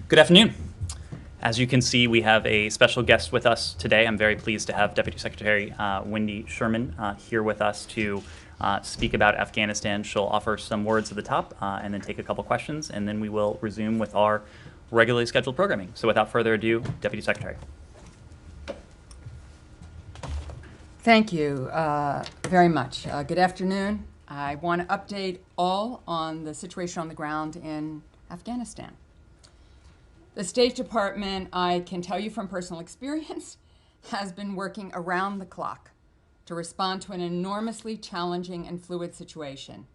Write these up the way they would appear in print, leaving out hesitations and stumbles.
Good afternoon. As you can see, we have a special guest with us today. I'm very pleased to have Deputy Secretary Wendy Sherman here with us to speak about Afghanistan. She'll offer some words at the top and then take a couple questions, and then we will resume with our regularly scheduled programming. So without further ado, Deputy Secretary. Thank you very much. Good afternoon. I want to update all on the situation on the ground in Afghanistan. The State Department, I can tell you from personal experience, has been working around the clock to respond to an enormously challenging and fluid situation.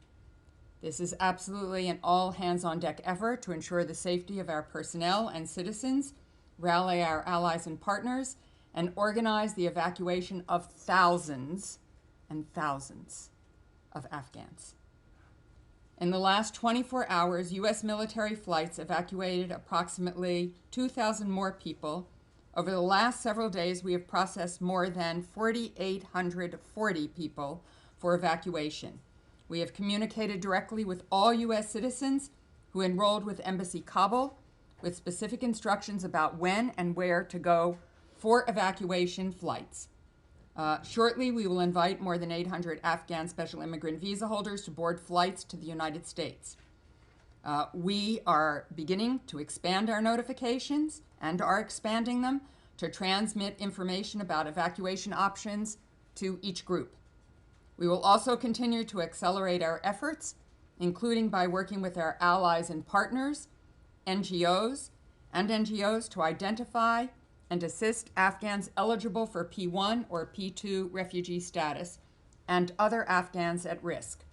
This is absolutely an all-hands-on-deck effort to ensure the safety of our personnel and citizens, rally our allies and partners, and organize the evacuation of thousands and thousands of Afghans. In the last 24 hours, U.S. military flights evacuated approximately 2,000 more people. Over the last several days, we have processed more than 4,840 people for evacuation. We have communicated directly with all U.S. citizens who enrolled with Embassy Kabul with specific instructions about when and where to go for evacuation flights. Shortly, we will invite more than 800 Afghan special immigrant visa holders to board flights to the United States. We are beginning to expand our notifications and are expanding them to transmit information about evacuation options to each group. We will also continue to accelerate our efforts, including by working with our allies and partners, NGOs to identify and assist Afghans eligible for P1 or P2 refugee status and other Afghans at risk.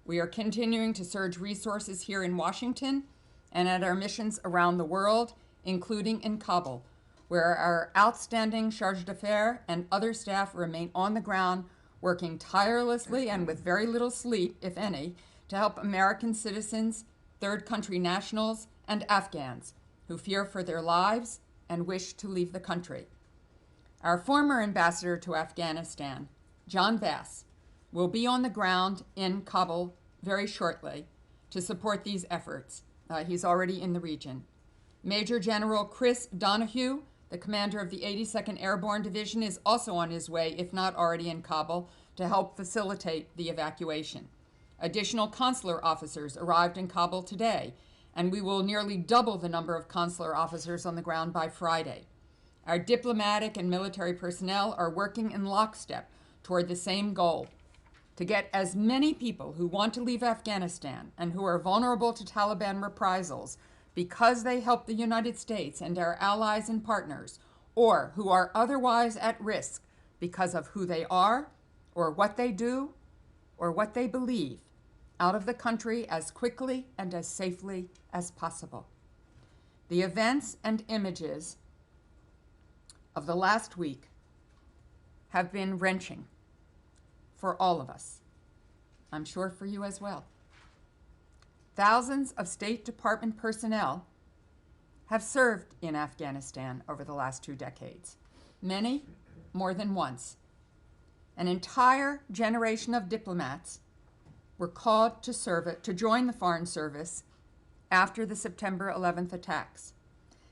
We are continuing to surge resources here in Washington and at our missions around the world, including in Kabul, where our outstanding charge d'affaires and other staff remain on the ground, working tirelessly and with very little sleep, if any, to help American citizens, third country nationals, and Afghans who fear for their lives and wish to leave the country. Our former ambassador to Afghanistan, John Bass, will be on the ground in Kabul very shortly to support these efforts. He's already in the region. Major General Chris Donahue, the commander of the 82nd Airborne Division, is also on his way, if not already in Kabul, to help facilitate the evacuation. Additional consular officers arrived in Kabul today, and we will nearly double the number of consular officers on the ground by Friday. Our diplomatic and military personnel are working in lockstep toward the same goal: to get as many people who want to leave Afghanistan and who are vulnerable to Taliban reprisals because they help the United States and our allies and partners, or who are otherwise at risk because of who they are, or what they do, or what they believe, out of the country as quickly and as safely as possible. The events and images of the last week have been wrenching for all of us. I'm sure for you as well. Thousands of State Department personnel have served in Afghanistan over the last 2 decades, many more than once. An entire generation of diplomats were called to join the Foreign Service after the September 11th attacks.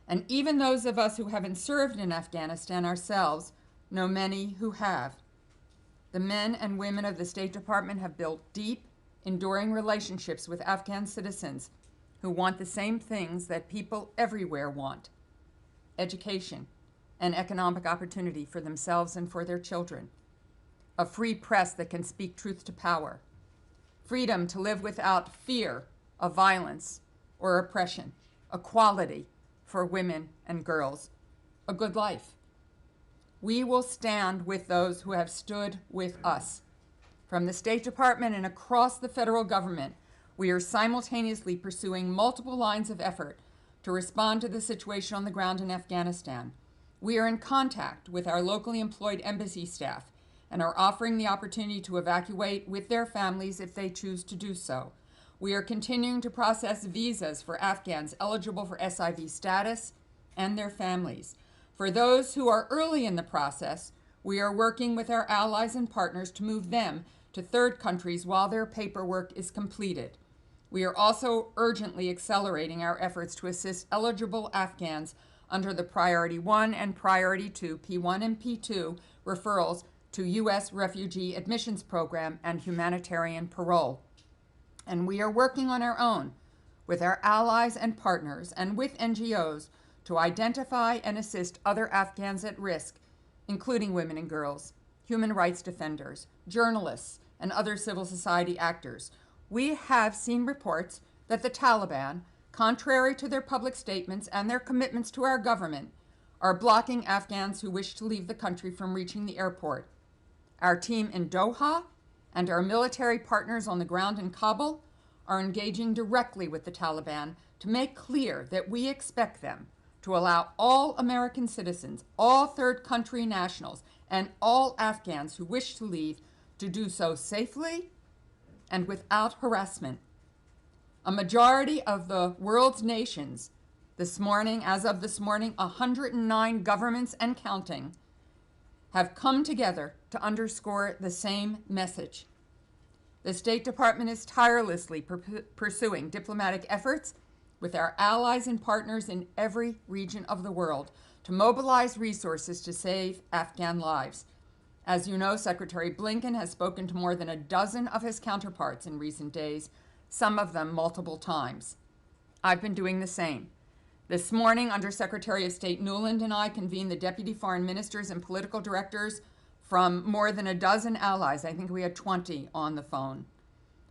And even those of us who haven't served in Afghanistan ourselves know many who have. The men and women of the State Department have built deep, enduring relationships with Afghan citizens who want the same things that people everywhere want: education and economic opportunity for themselves and for their children, a free press that can speak truth to power, freedom to live without fear of violence or oppression, equality for women and girls, a good life. We will stand with those who have stood with us. From the State Department and across the federal government, we are simultaneously pursuing multiple lines of effort to respond to the situation on the ground in Afghanistan. We are in contact with our locally employed embassy staff and are offering the opportunity to evacuate with their families if they choose to do so. We are continuing to process visas for Afghans eligible for SIV status and their families. For those who are early in the process, we are working with our allies and partners to move them to third countries while their paperwork is completed. We are also urgently accelerating our efforts to assist eligible Afghans under the Priority 1 and Priority 2, P1 and P2 referrals to U.S. Refugee Admissions Program and humanitarian parole. And we are working on our own with our allies and partners and with NGOs to identify and assist other Afghans at risk, including women and girls, human rights defenders, journalists, and other civil society actors. We have seen reports that the Taliban, contrary to their public statements and their commitments to our government, are blocking Afghans who wish to leave the country from reaching the airport. Our team in Doha and our military partners on the ground in Kabul are engaging directly with the Taliban to make clear that we expect them to allow all American citizens, all third country nationals, and all Afghans who wish to leave to do so safely and without harassment. A majority of the world's nations this morning, as of this morning, 109 governments and counting, have come together to underscore the same message. The State Department is tirelessly pursuing diplomatic efforts with our allies and partners in every region of the world to mobilize resources to save Afghan lives. As you know, Secretary Blinken has spoken to more than a dozen of his counterparts in recent days, some of them multiple times. I've been doing the same. This morning, Undersecretary of State Nuland and I convened the deputy foreign ministers and political directors from more than a dozen allies. I think we had 20 on the phone,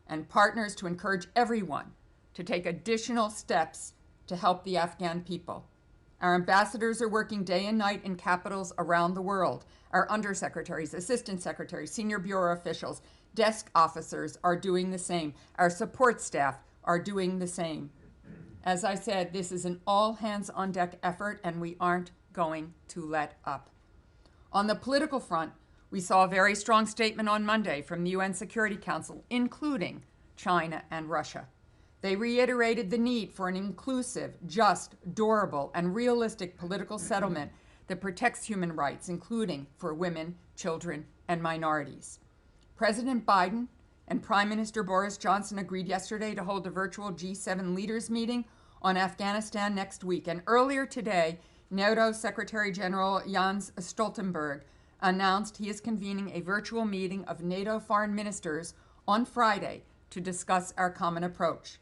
and partners to encourage everyone to take additional steps to help the Afghan people. Our ambassadors are working day and night in capitals around the world. Our undersecretaries, assistant secretaries, senior bureau officials, desk officers are doing the same. Our support staff are doing the same. As I said, this is an all-hands-on-deck effort, and we aren't going to let up. On the political front, we saw a very strong statement on Monday from the UN Security Council, including China and Russia. They reiterated the need for an inclusive, just, durable, and realistic political settlement that protects human rights, including for women, children, and minorities. President Biden and Prime Minister Boris Johnson agreed yesterday to hold a virtual G7 leaders meeting on Afghanistan next week. And earlier today, NATO Secretary General Jens Stoltenberg announced he is convening a virtual meeting of NATO foreign ministers on Friday to discuss our common approach.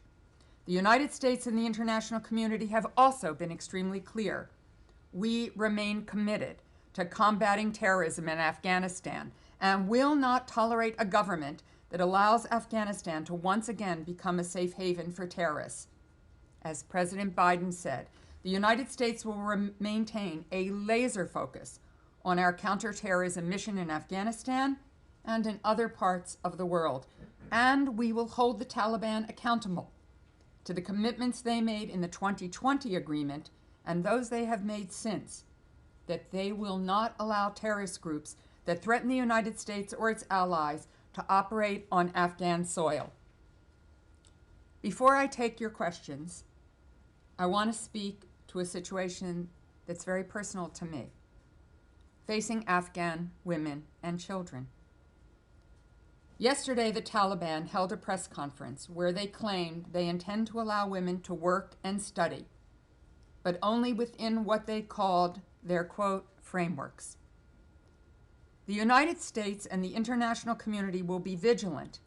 The United States and the international community have also been extremely clear. We remain committed to combating terrorism in Afghanistan and will not tolerate a government that allows Afghanistan to once again become a safe haven for terrorists. As President Biden said, the United States will maintain a laser focus on our counterterrorism mission in Afghanistan and in other parts of the world, and we will hold the Taliban accountable to the commitments they made in the 2020 agreement and those they have made since, that they will not allow terrorist groups that threaten the United States or its allies to operate on Afghan soil. Before I take your questions, I want to speak to a situation that's very personal to me, facing Afghan women and children. Yesterday, the Taliban held a press conference where they claimed they intend to allow women to work and study, but only within what they called their, quote, frameworks. The United States and the international community will be vigilant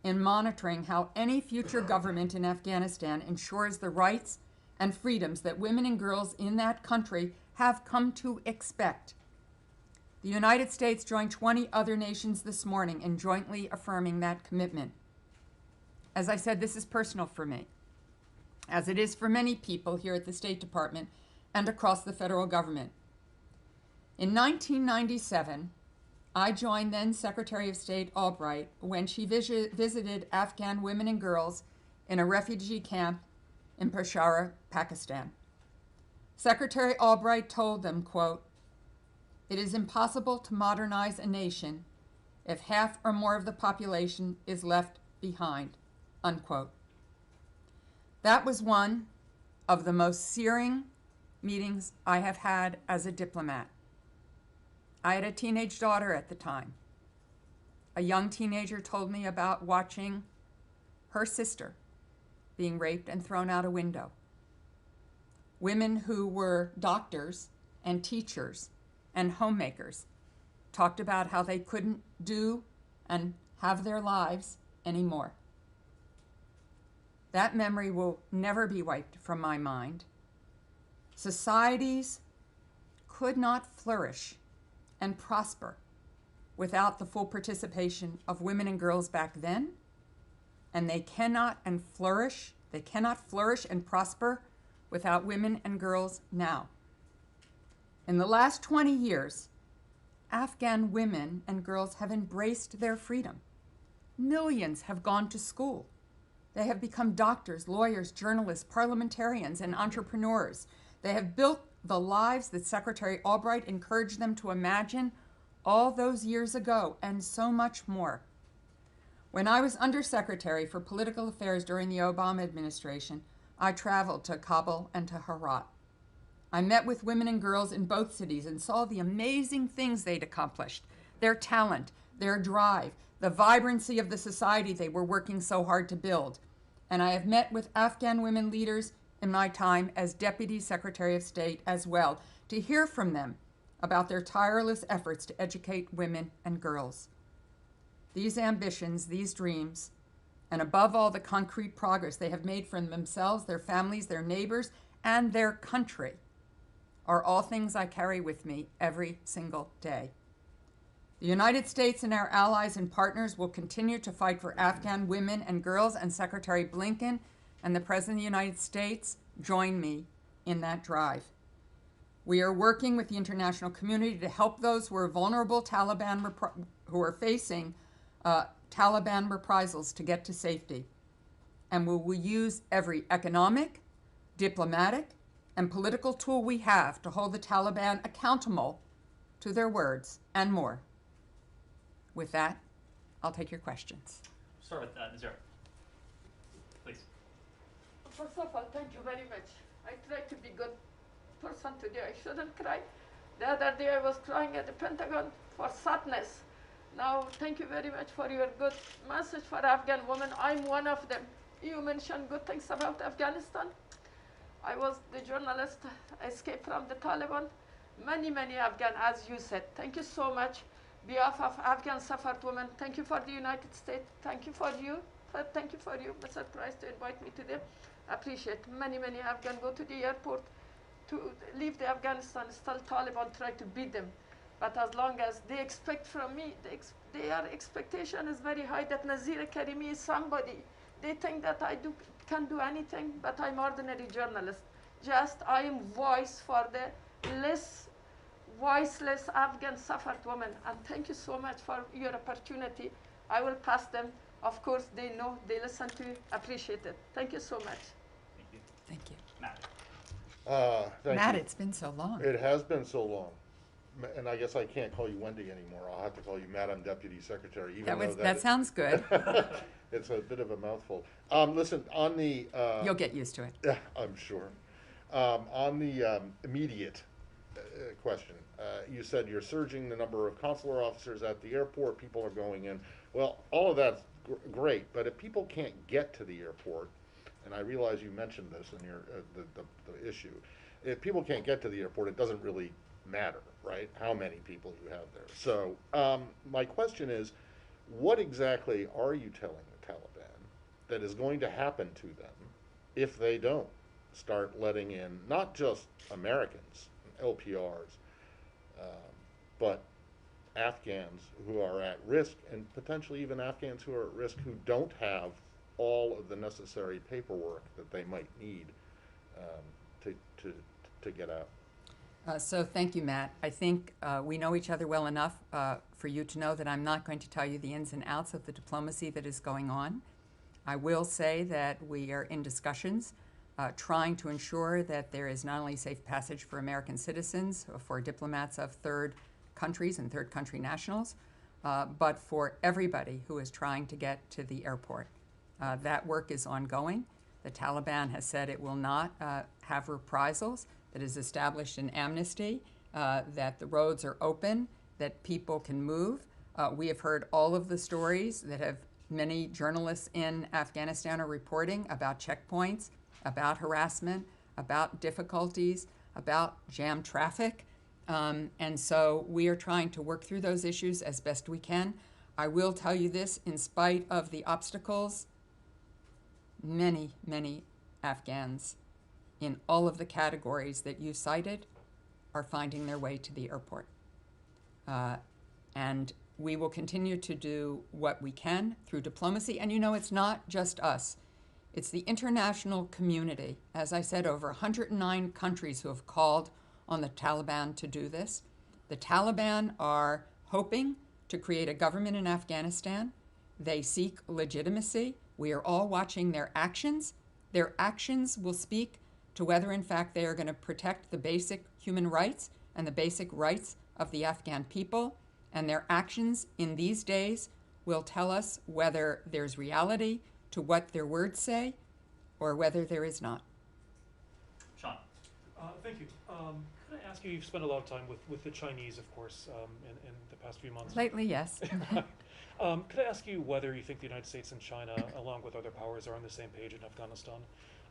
in monitoring how any future government in Afghanistan ensures the rights and freedoms that women and girls in that country have come to expect. The United States joined 20 other nations this morning in jointly affirming that commitment. As I said, this is personal for me, as it is for many people here at the State Department and across the federal government. In 1997, I joined then Secretary of State Albright when she visited Afghan women and girls in a refugee camp in Peshawar, Pakistan. Secretary Albright told them, quote, "It is impossible to modernize a nation if half or more of the population is left behind," unquote. That was one of the most searing meetings I have had as a diplomat. I had a teenage daughter at the time. A young teenager told me about watching her sister being raped and thrown out a window. Women who were doctors and teachers and homemakers talked about how they couldn't do and have their lives anymore. That memory will never be wiped from my mind. Societies could not flourish and prosper without the full participation of women and girls back then, and they cannot flourish and prosper without women and girls now. In the last 20 years, Afghan women and girls have embraced their freedom. Millions have gone to school. They have become doctors, lawyers, journalists, parliamentarians, and entrepreneurs. They have built the lives that Secretary Albright encouraged them to imagine all those years ago, and so much more. When I was Undersecretary for Political Affairs during the Obama administration, I traveled to Kabul and to Herat. I met with women and girls in both cities and saw the amazing things they'd accomplished, their talent, their drive, the vibrancy of the society they were working so hard to build. And I have met with Afghan women leaders in my time as Deputy Secretary of State as well, to hear from them about their tireless efforts to educate women and girls. These ambitions, these dreams, and above all the concrete progress they have made for themselves, their families, their neighbors, and their country, are all things I carry with me every single day. The United States and our allies and partners will continue to fight for Afghan women and girls, and Secretary Blinken and the President of the United States join me in that drive. We are working with the international community to help those who are vulnerable who are facing Taliban reprisals to get to safety. And we will use every economic, diplomatic, and political tool we have to hold the Taliban accountable to their words and more. With that, I'll take your questions. Start with Nazira. Please. First of all, thank you very much. I tried to be a good person today. I shouldn't cry. The other day I was crying at the Pentagon for sadness. Now, thank you very much for your good message for Afghan women. I'm one of them. You mentioned good things about Afghanistan. I was the journalist, escaped from the Taliban. Many Afghan, as you said. Thank you so much. Behalf of Afghan suffered women, thank you for the United States. Thank you for you. Thank you for you, Mr. Price, to invite me today. Appreciate. Many Afghan go to the airport to leave the Afghanistan. Still Taliban try to beat them. But as long as they expect from me, their expectation is very high that Nazira Karimi is somebody. They think that I can do anything, but I'm ordinary journalist. Just I am voice for the less voiceless Afghan suffered women. And thank you so much for your opportunity. I will pass them. Of course, they know, they listen to you. Appreciate it. Thank you so much. Thank you. Thank you. Matt. Matt, it's been so long. It has been so long. And I guess I can't call you Wendy anymore. I'll have to call you Madam Deputy Secretary. Even That sounds good. It's a bit of a mouthful. Listen, on the... You'll get used to it. Yeah, I'm sure. On the immediate question, you said you're surging the number of consular officers at the airport. People are going in. Well, all of that's great, but if people can't get to the airport, and I realize you mentioned this in your the issue, if people can't get to the airport, it doesn't really matter, right? How many people you have there. So my question is, what exactly are you telling the Taliban that is going to happen to them if they don't start letting in not just Americans, LPRs, but Afghans who are at risk, and potentially even Afghans who are at risk who don't have all of the necessary paperwork that they might need to get out? So thank you, Matt. I think we know each other well enough for you to know that I'm not going to tell you the ins and outs of the diplomacy that is going on. I will say that we are in discussions trying to ensure that there is not only safe passage for American citizens, for diplomats of third countries and third country nationals, but for everybody who is trying to get to the airport. That work is ongoing. The Taliban has said it will not have reprisals, that is established an amnesty, that the roads are open, that people can move. We have heard all of the stories that have many journalists in Afghanistan are reporting about checkpoints, about harassment, about difficulties, about jam traffic. And so we are trying to work through those issues as best we can. I will tell you this, in spite of the obstacles, many, many Afghans in all of the categories that you cited are finding their way to the airport. And we will continue to do what we can through diplomacy. And you know, it's not just us. It's the international community. As I said, over 109 countries who have called on the Taliban to do this. The Taliban are hoping to create a government in Afghanistan. They seek legitimacy. We are all watching their actions. Their actions will speak to whether, in fact, they are going to protect the basic human rights and the basic rights of the Afghan people. And their actions in these days will tell us whether there's reality to what their words say or whether there is not. Sean. Thank you. Could I ask you, you've spent a lot of time with the Chinese, of course, in the past few months. Lately, yes. Could I ask you whether you think the United States and China, along with other powers, are on the same page in Afghanistan?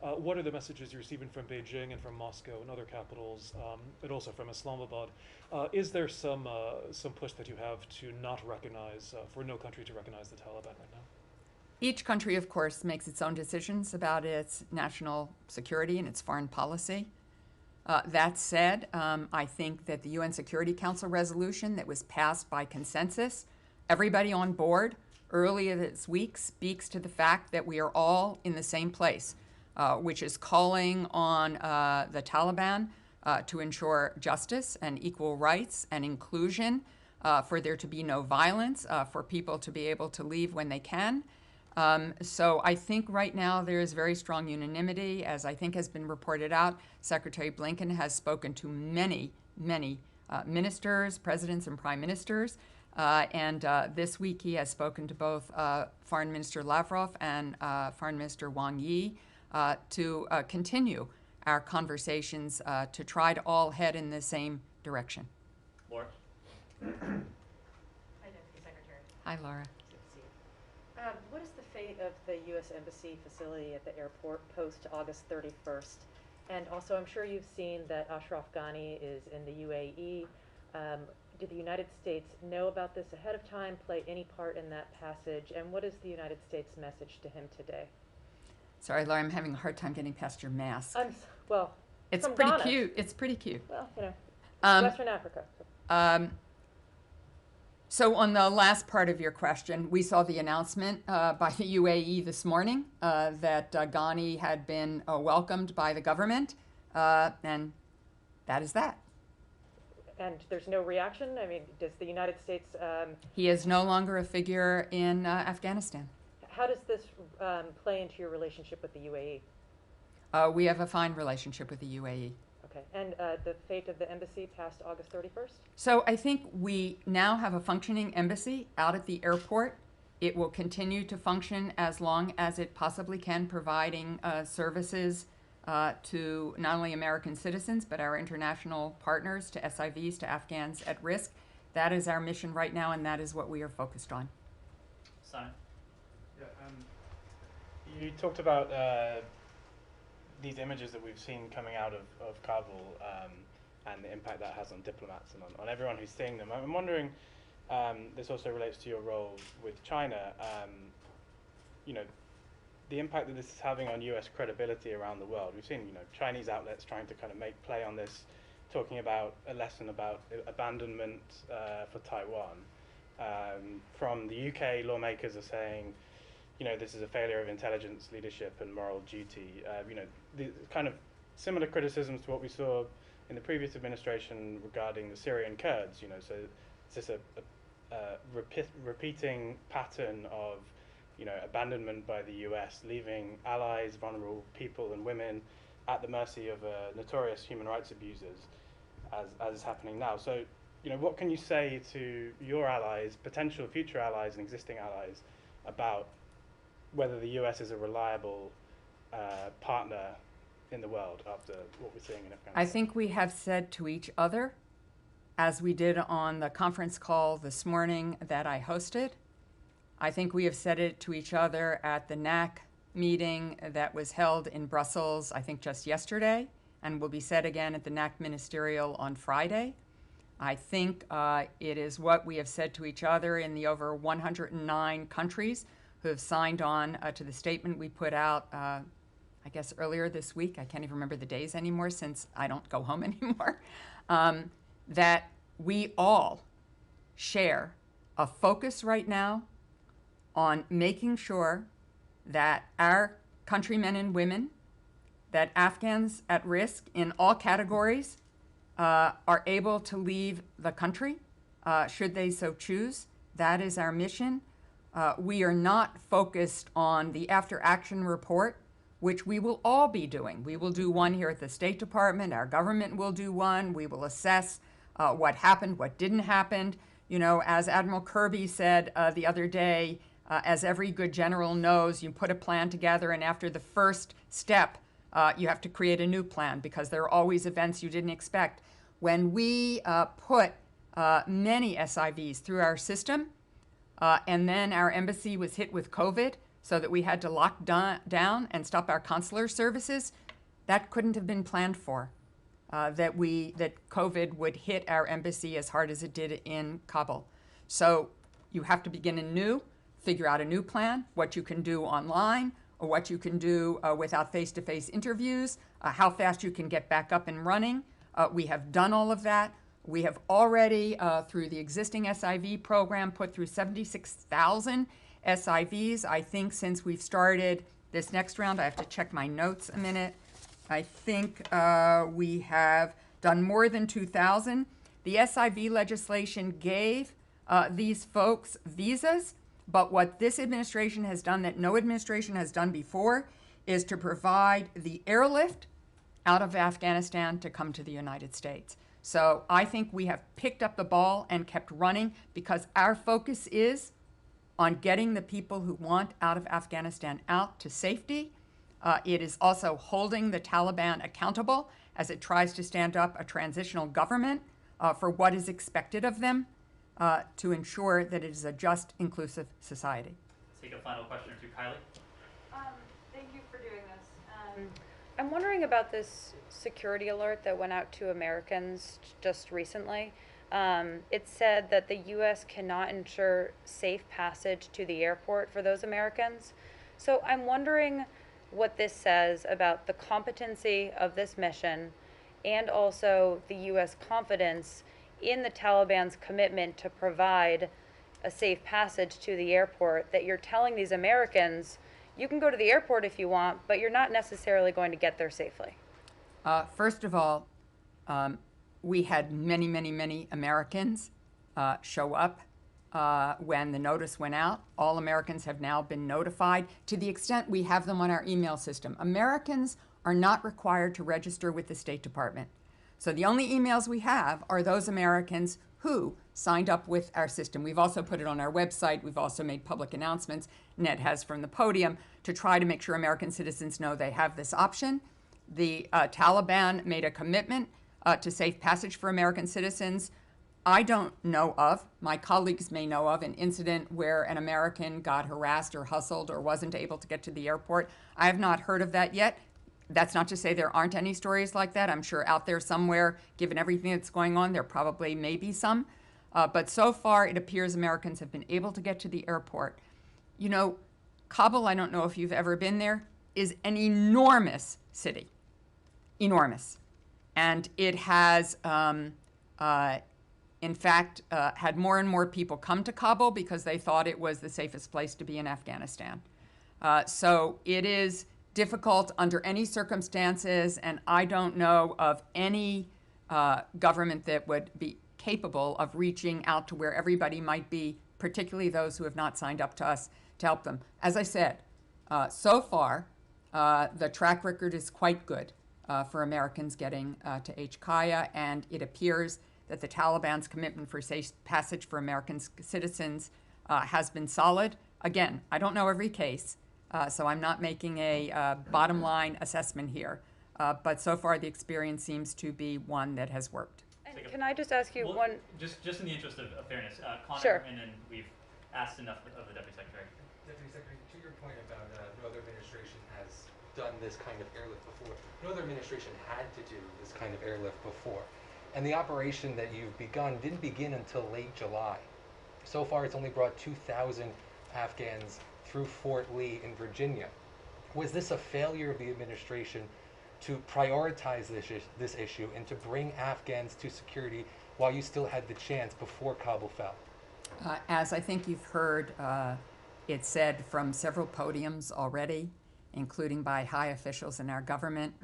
What are the messages you're receiving from Beijing and from Moscow and other capitals, but also from Islamabad? Is there some push that you have to not recognize, for no country to recognize the Taliban right now? Each country, of course, makes its own decisions about its national security and its foreign policy. That said, I think that the UN Security Council resolution that was passed by consensus, everybody on board earlier this week, speaks to the fact that we are all in the same place, which is calling on the Taliban to ensure justice and equal rights and inclusion, for there to be no violence, for people to be able to leave when they can. So I think right now there is very strong unanimity. As I think has been reported out, Secretary Blinken has spoken to many, many ministers, presidents and prime ministers. And this week he has spoken to both Foreign Minister Lavrov and Foreign Minister Wang Yi to continue our conversations to try to all head in the same direction. Laura. Hi, Deputy Secretary. Hi, Laura. Good to see you. What is the fate of the U.S. Embassy facility at the airport post August 31st? And also, I'm sure you've seen that Ashraf Ghani is in the UAE. Did the United States know about this ahead of time, play any part in that passage? And what is the United States' message to him today? Sorry, Laura, I'm having a hard time getting past your mask. Well, It's from pretty Ghana. cute. It's pretty cute. Well, you know, Um, Western Africa. So on the last part of your question, we saw the announcement by the UAE this morning that Ghani had been welcomed by the government, and that is that. And there's no reaction? I mean, does the United States, He is no longer a figure in Afghanistan. how does this play into your relationship with the UAE? We have a fine relationship with the UAE. Okay, and the fate of the embassy past August 31st? So I think we now have a functioning embassy out at the airport. It will continue to function as long as it possibly can, providing services to not only American citizens, but our international partners, to SIVs, to Afghans at risk. That is our mission right now, and that is what we are focused on. Simon. Yeah, you talked about these images that we've seen coming out of Kabul and the impact that has on diplomats and on everyone who's seeing them. I'm wondering, this also relates to your role with China, you know, the impact that this is having on US credibility around the world. We've seen, you know, Chinese outlets trying to kind of make play on this, talking about a lesson about abandonment for Taiwan. From the UK, lawmakers are saying, you know, this is a failure of intelligence, leadership, and moral duty. You know, the kind of similar criticisms to what we saw in the previous administration regarding the Syrian Kurds. You know, so is this a repeating pattern of, you know, abandonment by the US, leaving allies, vulnerable people, and women at the mercy of notorious human rights abusers, as is happening now? So, you know, what can you say to your allies, potential future allies, and existing allies about whether the US is a reliable partner in the world after what we're seeing in Afghanistan? I think we have said to each other, as we did on the conference call this morning that I hosted, I think we have said it to each other at the NAC meeting that was held in Brussels, I think just yesterday, and will be said again at the NAC ministerial on Friday. I think it is what we have said to each other in the over 109 countries who have signed on to the statement we put out, I guess earlier this week. I can't even remember the days anymore since I don't go home anymore. That we all share a focus right now on making sure that our countrymen and women, that Afghans at risk in all categories, are able to leave the country, should they so choose. That is our mission. We are not focused on the after-action report, which we will all be doing. We will do one here at the State Department. Our government will do one. We will assess what happened, what didn't happen. You know, as Admiral Kirby said the other day, as every good general knows, you put a plan together, and after the first step, you have to create a new plan because there are always events you didn't expect. When we put many SIVs through our system, and then our embassy was hit with COVID, so that we had to lock down and stop our consular services, that couldn't have been planned for. That COVID would hit our embassy as hard as it did in Kabul. So you have to begin anew, figure out a new plan, what you can do online, or what you can do without face-to-face interviews, how fast you can get back up and running. We have done all of that. We have already, through the existing SIV program, put through 76,000 SIVs. I think since we've started this next round, I have to check my notes a minute. I think we have done more than 2,000. The SIV legislation gave these folks visas, but what this administration has done that no administration has done before is to provide the airlift out of Afghanistan to come to the United States. So I think we have picked up the ball and kept running because our focus is on getting the people who want out of Afghanistan out to safety. It is also holding the Taliban accountable as it tries to stand up a transitional government for what is expected of them to ensure that it is a just, inclusive society. Let's take a final question or two. Kylie? Thank you for doing this. I'm wondering about this security alert that went out to Americans just recently. It said that the U.S. cannot ensure safe passage to the airport for those Americans. So I'm wondering what this says about the competency of this mission and also the U.S. confidence in the Taliban's commitment to provide a safe passage to the airport, that you're telling these Americans, you can go to the airport if you want, but you're not necessarily going to get there safely. First of all, we had many, many, many Americans show up when the notice went out. All Americans have now been notified to the extent we have them on our email system. Americans are not required to register with the State Department. So the only emails we have are those Americans who signed up with our system. We've also put it on our website. We've also made public announcements, Ned has from the podium, to try to make sure American citizens know they have this option. The Taliban made a commitment to safe passage for American citizens. I don't know of, my colleagues may know of, an incident where an American got harassed or hustled or wasn't able to get to the airport. I have not heard of that yet. That's not to say there aren't any stories like that. I'm sure out there somewhere, given everything that's going on, there probably may be some. But so far, it appears Americans have been able to get to the airport. You know, Kabul, I don't know if you've ever been there, is an enormous city. Enormous. And it has, in fact, had more and more people come to Kabul because they thought it was the safest place to be in Afghanistan. So it is difficult under any circumstances, and I don't know of any government that would be capable of reaching out to where everybody might be, particularly those who have not signed up to us to help them. As I said, so far, the track record is quite good for Americans getting to HKIA, and it appears that the Taliban's commitment for safe passage for American citizens has been solid. Again, I don't know every case, so I'm not making a bottom line assessment here. But so far, the experience seems to be one that has worked. And can I just ask you Well, one? Just in the interest of fairness, Connor, Sure. and then we've asked enough of the Deputy Secretary. Deputy Secretary, to your point about no other administration has done this kind of airlift before, no other administration had to do this kind of airlift before. And the operation that you've begun didn't begin until late July. So far, it's only brought 2,000 Afghans through Fort Lee in Virginia. Was this a failure of the administration to prioritize this issue and to bring Afghans to security while you still had the chance before Kabul fell? As I think you've heard it said from several podiums already, including by high officials in our government,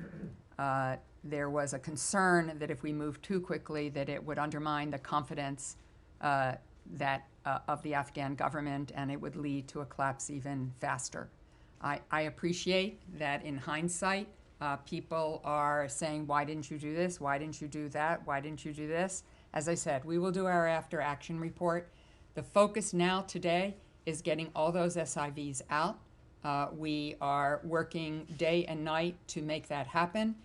there was a concern that if we moved too quickly, that it would undermine the confidence of the Afghan government, and it would lead to a collapse even faster. I appreciate that in hindsight, people are saying, why didn't you do this? Why didn't you do that? Why didn't you do this? As I said, we will do our after action report. The focus now today is getting all those SIVs out. We are working day and night to make that happen.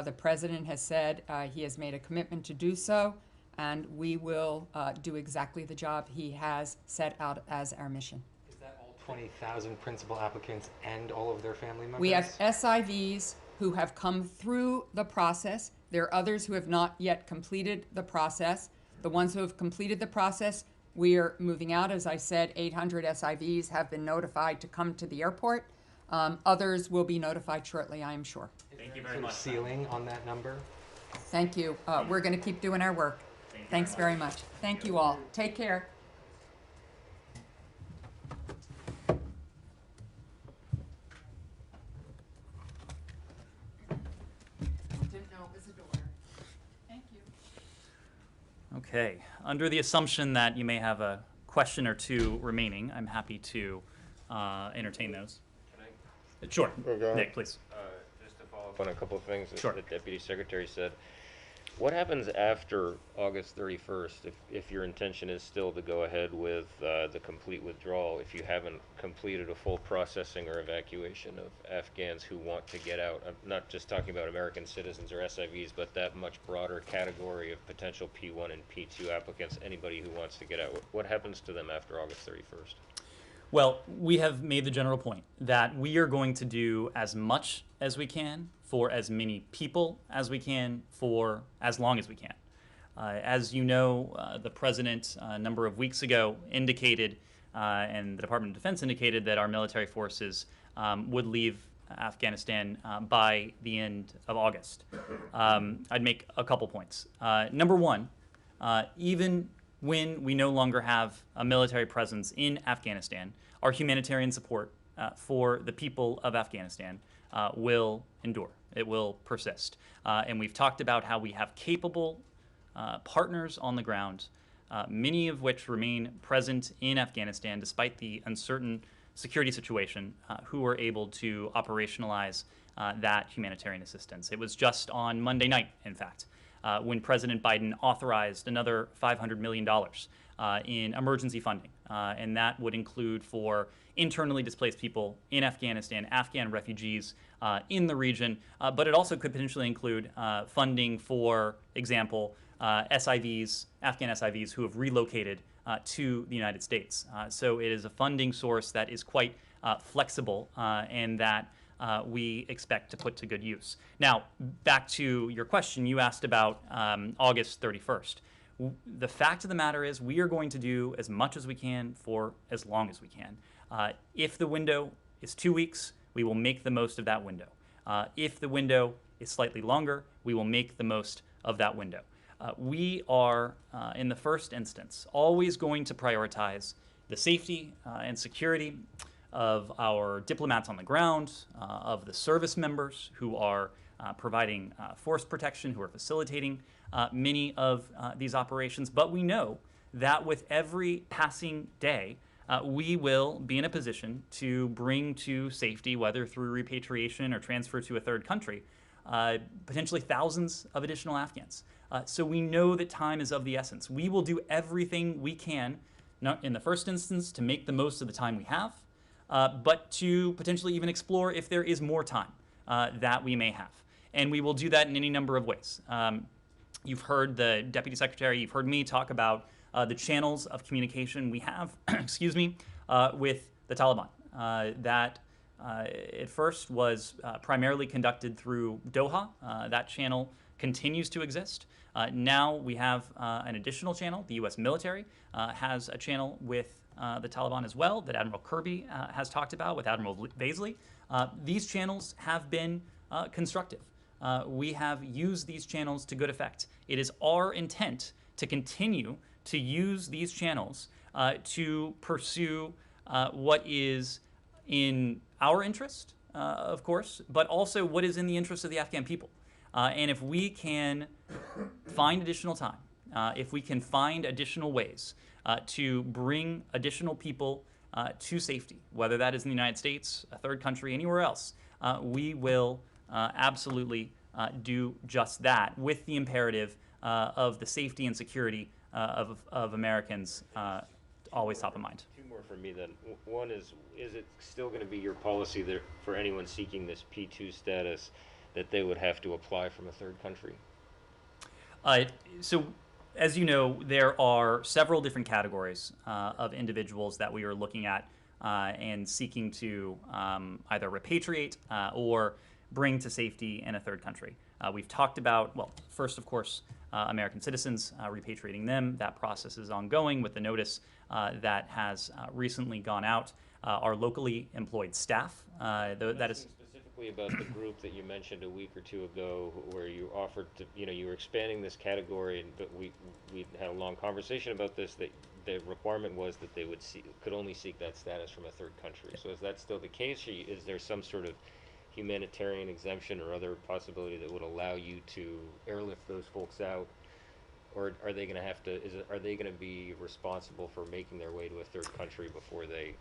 The president has said he has made a commitment to do so, and we will do exactly the job he has set out as our mission. Is that all 20,000 principal applicants and all of their family members? We have SIVs who have come through the process. There are others who have not yet completed the process. The ones who have completed the process, we are moving out. As I said, 800 SIVs have been notified to come to the airport. Others will be notified shortly, I am sure. Thank you very much. Ceiling on that number? Thank you. We're going to keep doing our work. Thanks very much. Thank you all. Take care. Didn't know it was a door. Thank you. Okay. Under the assumption that you may have a question or two remaining, I'm happy to entertain those. Can I, Sure. Oh, go ahead. Nick, please. just to follow up on a couple of things that Sure. the Deputy Secretary said, what happens after August 31st if your intention is still to go ahead with the complete withdrawal, if you haven't completed a full processing or evacuation of Afghans who want to get out? I'm not just talking about American citizens or SIVs, but that much broader category of potential P1 and P2 applicants, anybody who wants to get out. What happens to them after August 31st? Well, we have made the general point that we are going to do as much as we can for as many people as we can for as long as we can. As you know, the president a number of weeks ago indicated, and the Department of Defense indicated, that our military forces would leave Afghanistan by the end of August. I'd make a couple points. Number one, even when we no longer have a military presence in Afghanistan, our humanitarian support for the people of Afghanistan will endure. It will persist. And we've talked about how we have capable partners on the ground, many of which remain present in Afghanistan despite the uncertain security situation, who are able to operationalize that humanitarian assistance. It was just on Monday night, in fact, when President Biden authorized another $500 million in emergency funding. And that would include for internally displaced people in Afghanistan, Afghan refugees in the region, but it also could potentially include funding, for example, SIVs, Afghan SIVs who have relocated to the United States. So it is a funding source that is quite flexible and that we expect to put to good use. Now, back to your question, you asked about August 31st. The fact of the matter is we are going to do as much as we can for as long as we can. If the window is 2 weeks, we will make the most of that window. If the window is slightly longer, we will make the most of that window. We are, in the first instance, always going to prioritize the safety and security of our diplomats on the ground, of the service members who are providing force protection, who are facilitating many of these operations. But we know that with every passing day, we will be in a position to bring to safety, whether through repatriation or transfer to a third country, potentially thousands of additional Afghans. So we know that time is of the essence. We will do everything we can, in the first instance, to make the most of the time we have, but to potentially even explore if there is more time that we may have. And we will do that in any number of ways. You've heard the Deputy Secretary, you've heard me talk about the channels of communication we have, excuse me, with the Taliban. That at first was primarily conducted through Doha. That channel continues to exist. Now we have an additional channel. The U.S. military has a channel with the Taliban as well that Admiral Kirby has talked about with Admiral Baisley. These channels have been constructive. We have used these channels to good effect. It is our intent to continue to use these channels to pursue what is in our interest, of course, but also what is in the interest of the Afghan people. And if we can find additional time, if we can find additional ways to bring additional people to safety, whether that is in the United States, a third country, anywhere else, we will absolutely do just that with the imperative of the safety and security of Americans always top of mind. Two more for me then. One is it still going to be your policy that for anyone seeking this P2 status that they would have to apply from a third country? So, as you know, there are several different categories of individuals that we are looking at and seeking to either repatriate or bring to safety in a third country. We've talked about, well, first, of course, American citizens, repatriating them. That process is ongoing with the notice that has recently gone out. Our locally employed staff, that is specifically about the group that you mentioned a week or two ago, where you offered to, you were expanding this category, but we had a long conversation about this. That the requirement was that they could only seek that status from a third country. So is that still the case, or is there some sort of humanitarian exemption or other possibility that would allow you to airlift those folks out, or are they going to have to? Are they going to be responsible for making their way to a third country before they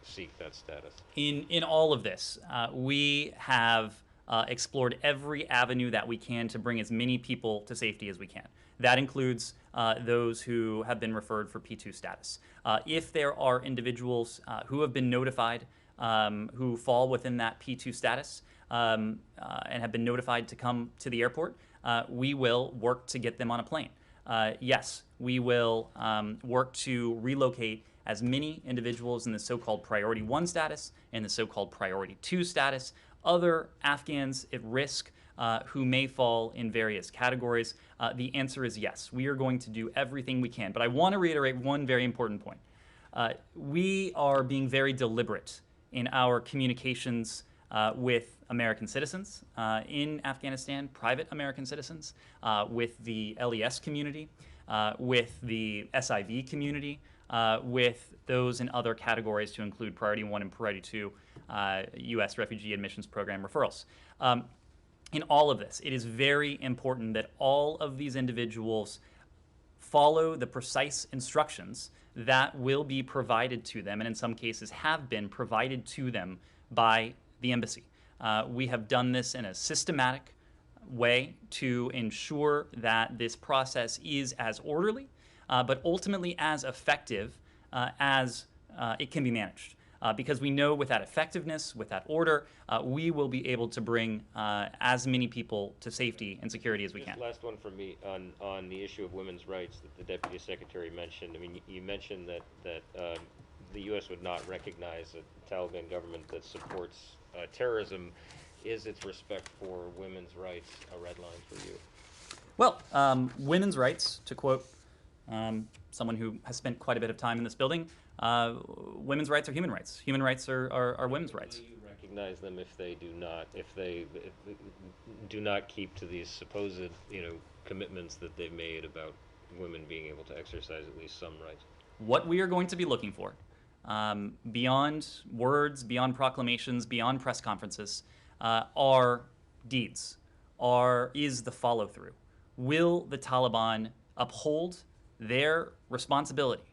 seek that status? In all of this, we have explored every avenue that we can to bring as many people to safety as we can. That includes those who have been referred for P2 status. If there are individuals who have been notified who fall within that P2 status and have been notified to come to the airport, we will work to get them on a plane. Yes, we will work to relocate as many individuals in the so-called Priority 1 status and the so-called Priority 2 status, other Afghans at risk who may fall in various categories. The answer is yes. We are going to do everything we can. But I want to reiterate one very important point. We are being very deliberate in our communications with American citizens in Afghanistan, private American citizens, with the LES community, with the SIV community, with those in other categories to include Priority 1 and Priority 2 U.S. Refugee Admissions Program referrals. In all of this, it is very important that all of these individuals follow the precise instructions that will be provided to them, and in some cases have been provided to them by the embassy. We have done this in a systematic way to ensure that this process is as orderly, but ultimately as effective as it can be managed. Because we know with that effectiveness, with that order, we will be able to bring as many people to safety and security as we can. Last one from me on the issue of women's rights that the Deputy Secretary mentioned. I mean, you mentioned that the U.S. would not recognize a Taliban government that supports terrorism. Is its respect for women's rights a red line for you? Well, women's rights, to quote someone who has spent quite a bit of time in this building, women's rights are human rights. Human rights are women's rights. Do you recognize them if they do not keep to these supposed, commitments that they've made about women being able to exercise at least some rights? What we are going to be looking for, beyond words, beyond proclamations, beyond press conferences, are deeds, is the follow-through. Will the Taliban uphold their responsibility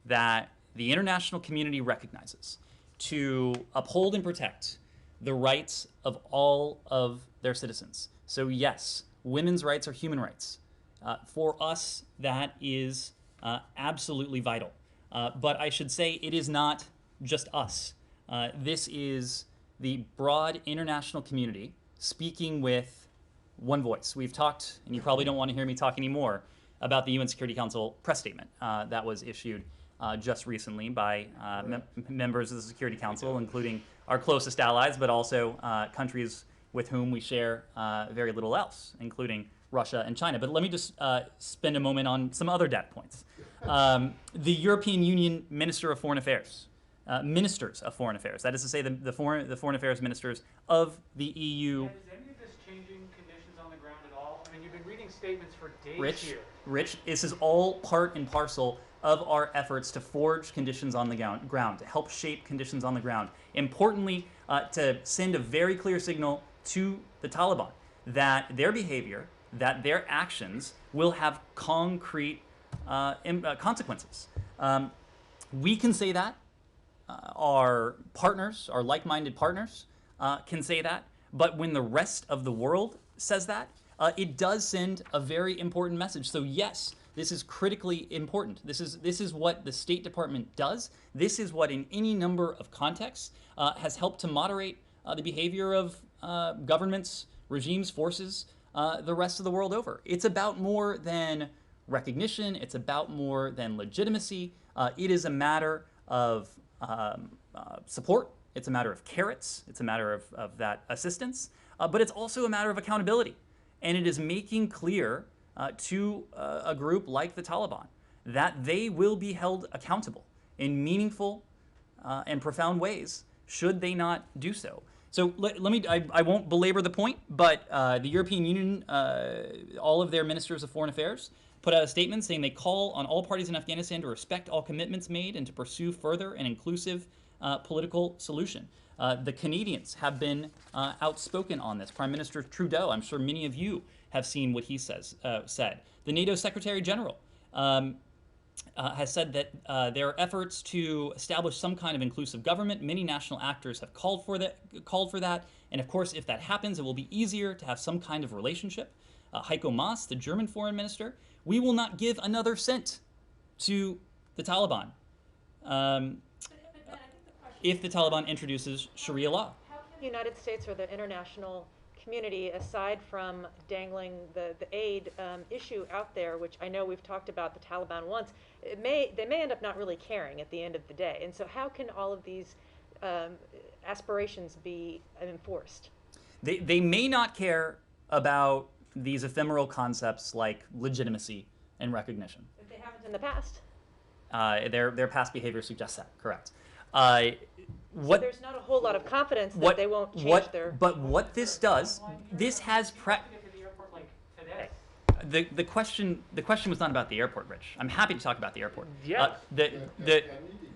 that the international community recognizes to uphold and protect the rights of all of their citizens? So yes, women's rights are human rights. For us, that is absolutely vital. But I should say it is not just us. This is the broad international community speaking with one voice. We've talked, and you probably don't want to hear me talk anymore, about the UN Security Council press statement that was issued just recently by members of the Security Council, including our closest allies, but also countries with whom we share very little else, including Russia and China. But let me just spend a moment on some other data points. The European Union Minister of Foreign Affairs, ministers of foreign affairs, that is to say the foreign affairs ministers of the EU. Is any of this changing conditions on the ground at all? I mean, you've been reading statements for days here. Rich, this is all part and parcel of our efforts to forge conditions on the ground, to help shape conditions on the ground. Importantly, to send a very clear signal to the Taliban that their behavior, that their actions will have concrete consequences. We can say that. Our partners, our like-minded partners, can say that. But when the rest of the world says that, it does send a very important message. So yes, this is critically important. This is what the State Department does. This is what, in any number of contexts, has helped to moderate the behavior of governments, regimes, forces, the rest of the world over. It's about more than recognition. It's about more than legitimacy. It is a matter of support. It's a matter of carrots. It's a matter of that assistance. But it's also a matter of accountability. And it is making clear to a group like the Taliban that they will be held accountable in meaningful and profound ways should they not do so. So I won't belabor the point, but the European Union, all of their ministers of foreign affairs, put out a statement saying they call on all parties in Afghanistan to respect all commitments made and to pursue further an inclusive political solution. The Canadians have been outspoken on this. Prime Minister Trudeau, I'm sure many of you have seen what he said. The NATO Secretary General has said that there are efforts to establish some kind of inclusive government. Many national actors have called for that. And of course, if that happens, it will be easier to have some kind of relationship. Heiko Maas, the German foreign minister, we will not give another cent to the Taliban if the Taliban introduces Sharia law. How can the United States or the international community, aside from dangling the aid issue out there, which I know we've talked about the Taliban once, they may end up not really caring at the end of the day. And so how can all of these aspirations be enforced? They may not care about these ephemeral concepts like legitimacy and recognition. If they haven't in the past. Their past behavior suggests that, correct. So there's not a whole lot of confidence that they won't change their... But what this does, this has... The question was not about the airport, Rich. I'm happy to talk about the airport. Yes.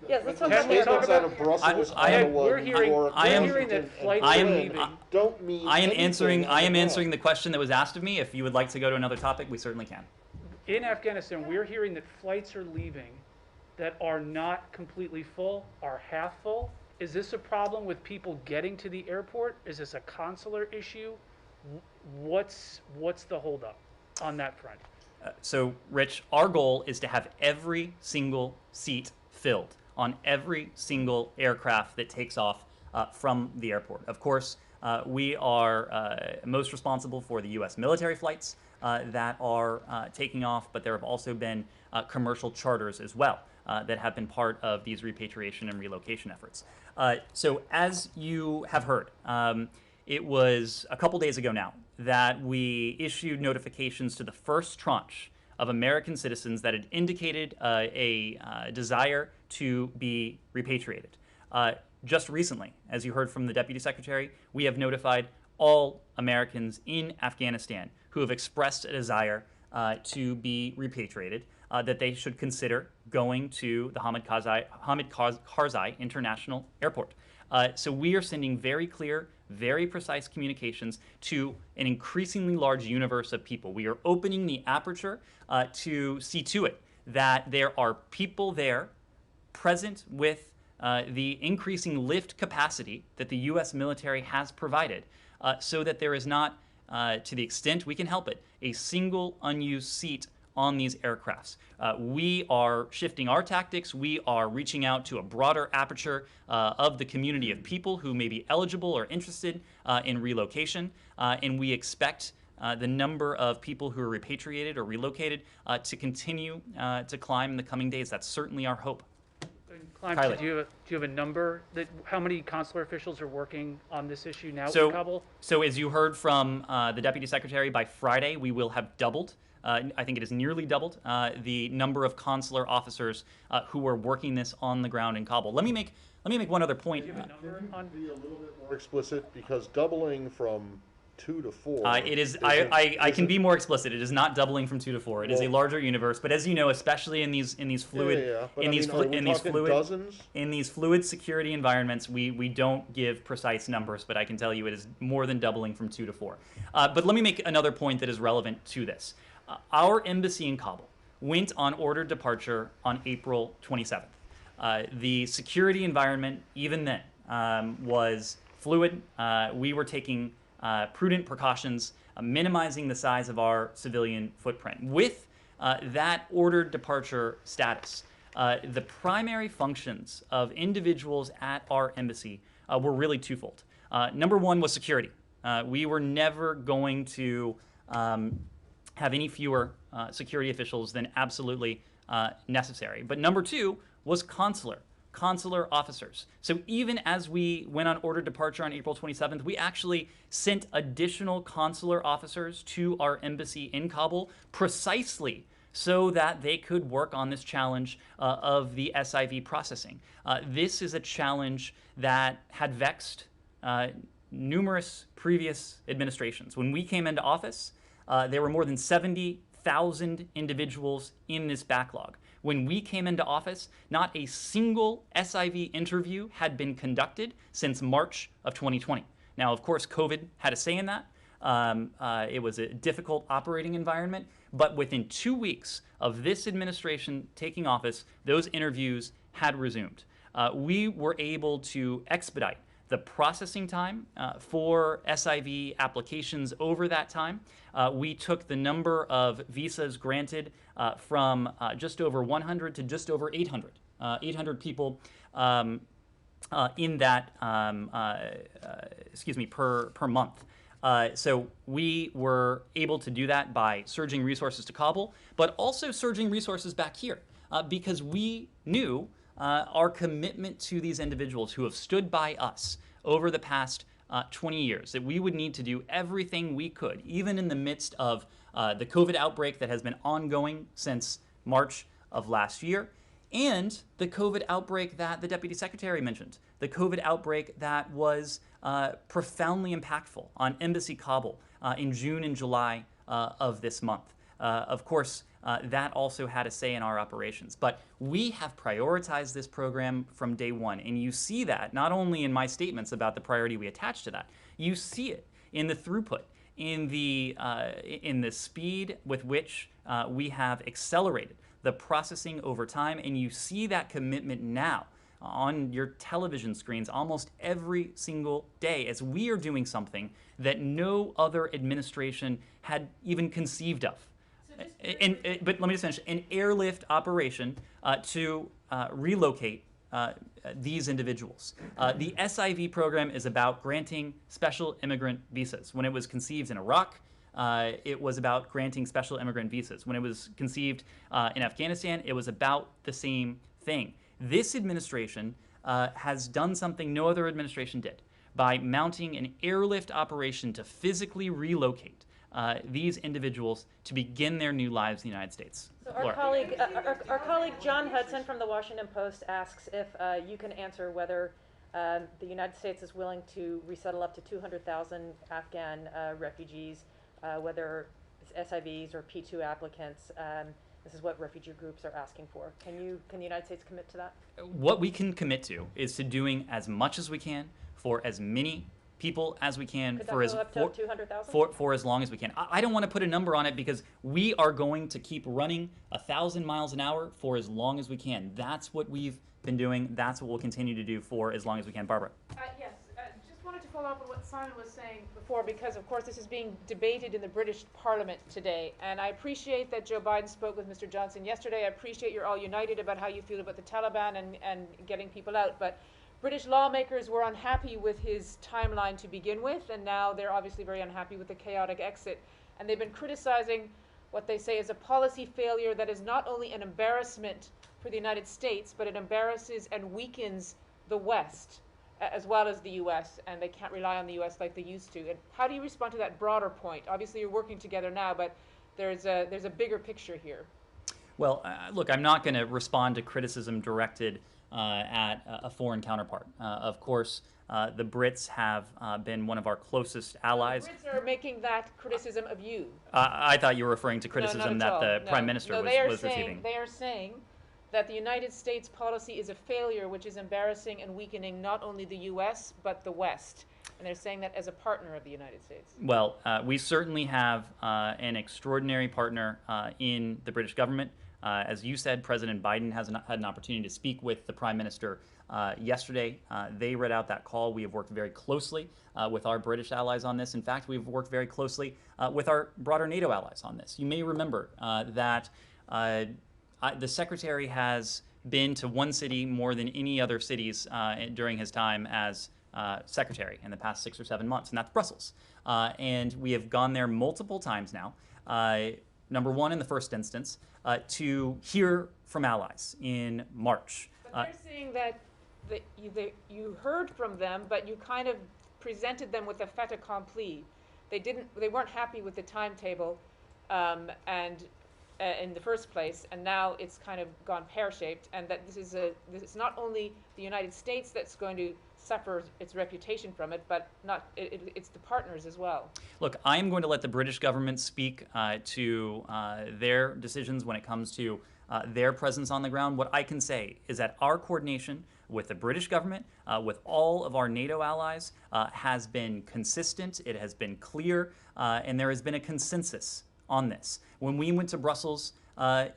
Yes, let's talk about the Statements out of airport. Brussels, We're hearing Washington, that flights I are am- leaving. don't mean I am anything answering the question that was asked of me. If you would like to go to another topic, we certainly can. In Afghanistan, we're hearing that flights are leaving that are not completely full, are half full. Is this a problem with people getting to the airport? Is this a consular issue? What's the holdup on that front? So, Rich, our goal is to have every single seat filled on every single aircraft that takes off from the airport. Of course, we are most responsible for the U.S. military flights that are taking off, but there have also been commercial charters as well that have been part of these repatriation and relocation efforts. So as you have heard, it was a couple days ago now that we issued notifications to the first tranche of American citizens that had indicated a desire to be repatriated. Just recently, as you heard from the Deputy Secretary, we have notified all Americans in Afghanistan who have expressed a desire to be repatriated that they should consider going to the Hamid Karzai International Airport. So we are sending very clear, very precise communications to an increasingly large universe of people. We are opening the aperture to see to it that there are people there present with the increasing lift capacity that the U.S. military has provided so that there is not, to the extent we can help it, a single unused seat on these aircrafts. We are shifting our tactics. We are reaching out to a broader aperture of the community of people who may be eligible or interested in relocation. And we expect the number of people who are repatriated or relocated to continue to climb in the coming days. That's certainly our hope. Climb, Kylie. do you have a number that how many consular officials are working on this issue now So, in Kabul? so as you heard from the Deputy Secretary, by Friday we will have doubled. I think it is nearly doubled the number of consular officers who are working this on the ground in Kabul. Let me make one other point. Do you have a number on? Be a little bit more explicit, because doubling from 2 to 4. It is. I can be more explicit. It is not doubling from 2 to 4. It is a Well- larger universe. But as you know, especially in these fluid But in I these mean, are we in these talking fluid dozens? in these fluid security environments, we don't give precise numbers. But I can tell you it is more than doubling from 2 to 4. But let me make another point that is relevant to this. Our embassy in Kabul went on ordered departure on April 27th. The security environment, even then, was fluid. We were taking prudent precautions, minimizing the size of our civilian footprint. With that ordered departure status, the primary functions of individuals at our embassy were really twofold. Number one was security. We were never going to have any fewer security officials than absolutely necessary. But number two was consular officers. So even as we went on ordered departure on April 27th, we actually sent additional consular officers to our embassy in Kabul precisely so that they could work on this challenge of the SIV processing. This is a challenge that had vexed numerous previous administrations. When we came into office, there were more than 70,000 individuals in this backlog. When we came into office, not a single SIV interview had been conducted since March of 2020. Now, of course, COVID had a say in that. It was a difficult operating environment, but within 2 weeks of this administration taking office, those interviews had resumed. We were able to expedite the processing time for SIV applications over that time. We took the number of visas granted from just over 100 to just over 800. 800 people in that, per month. So we were able to do that by surging resources to Kabul, but also surging resources back here because we knew our commitment to these individuals who have stood by us over the past 20 years, that we would need to do everything we could, even in the midst of the COVID outbreak that has been ongoing since March of last year, and the COVID outbreak that the Deputy Secretary mentioned, the COVID outbreak that was profoundly impactful on Embassy Kabul in June and July of this month. Of course, that also had a say in our operations. But we have prioritized this program from day one, and you see that not only in my statements about the priority we attach to that, you see it in the throughput, in the speed with which we have accelerated the processing over time, and you see that commitment now on your television screens almost every single day as we are doing something that no other administration had even conceived of. But let me just finish. An airlift operation to relocate these individuals. The SIV program is about granting special immigrant visas. When it was conceived in Iraq, it was about granting special immigrant visas. When it was conceived in Afghanistan, it was about the same thing. This administration has done something no other administration did by mounting an airlift operation to physically relocate these individuals to begin their new lives in the United States. So our colleague John Hudson from the Washington Post asks if you can answer whether the United States is willing to resettle up to 200,000 Afghan refugees, whether it's SIVs or P2 applicants. This is what refugee groups are asking for. Can the United States commit to that? What we can commit to is to doing as much as we can for as many people as we can for as up to 200,000? for as long as we can. I don't want to put a number on it because we are going to keep running 1,000 miles an hour for as long as we can. That's what we've been doing. That's what we'll continue to do for as long as we can. Barbara. Yes, just wanted to follow up on what Simon was saying before, because of course this is being debated in the British Parliament today, and I appreciate that Joe Biden spoke with Mr. Johnson yesterday. I appreciate you're all united about how you feel about the Taliban and getting people out, but British lawmakers were unhappy with his timeline to begin with, and now they're obviously very unhappy with the chaotic exit. And they've been criticizing what they say is a policy failure that is not only an embarrassment for the United States, but it embarrasses and weakens the West as well as the U.S., and they can't rely on the U.S. like they used to. And how do you respond to that broader point? Obviously, you're working together now, but there's a bigger picture here. Well, look, I'm not going to respond to criticism directed at a foreign counterpart. Of course, the Brits have been one of our closest allies. The Brits are making that criticism of you. I thought you were referring to criticism that the Prime Minister was receiving. They are saying that the United States policy is a failure, which is embarrassing and weakening not only the U.S., but the West. And they're saying that as a partner of the United States. Well, we certainly have an extraordinary partner in the British government. As you said, President Biden has had an opportunity to speak with the Prime Minister yesterday. They read out that call. We have worked very closely with our British allies on this. In fact, we've worked very closely with our broader NATO allies on this. You may remember that the Secretary has been to one city more than any other cities during his time as Secretary in the past 6 or 7 months, and that's Brussels. And we have gone there multiple times now. Number one, in the first instance, to hear from allies in March. But they're saying that you heard from them, but you kind of presented them with a fait accompli. They weren't happy with the timetable, and in the first place, and now it's kind of gone pear-shaped, and that this is not only the United States that's going to suffer its reputation from it, but it's the partners as well. Look, I'm going to let the British government speak to their decisions when it comes to their presence on the ground. What I can say is that our coordination with the British government, with all of our NATO allies, has been consistent, it has been clear, and there has been a consensus on this. When we went to Brussels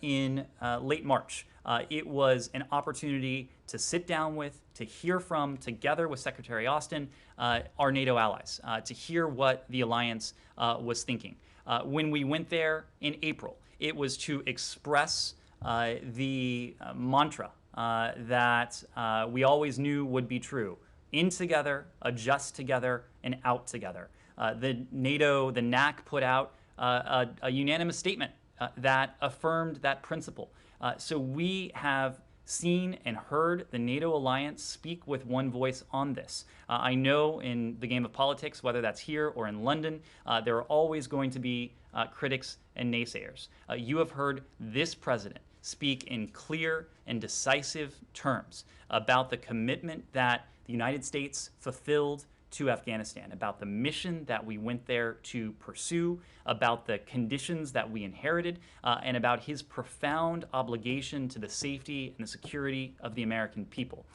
in late March, it was an opportunity to sit down with, to hear from, together with Secretary Austin, our NATO allies, to hear what the alliance was thinking. When we went there in April, it was to express the mantra that we always knew would be true. In together, adjust together, and out together. The NAC put out a unanimous statement that affirmed that principle. So we have seen and heard the NATO alliance speak with one voice on this. I know in the game of politics, whether that's here or in London, there are always going to be critics and naysayers. You have heard this president speak in clear and decisive terms about the commitment that the United States fulfilled to Afghanistan, about the mission that we went there to pursue, about the conditions that we inherited, and about his profound obligation to the safety and the security of the American people.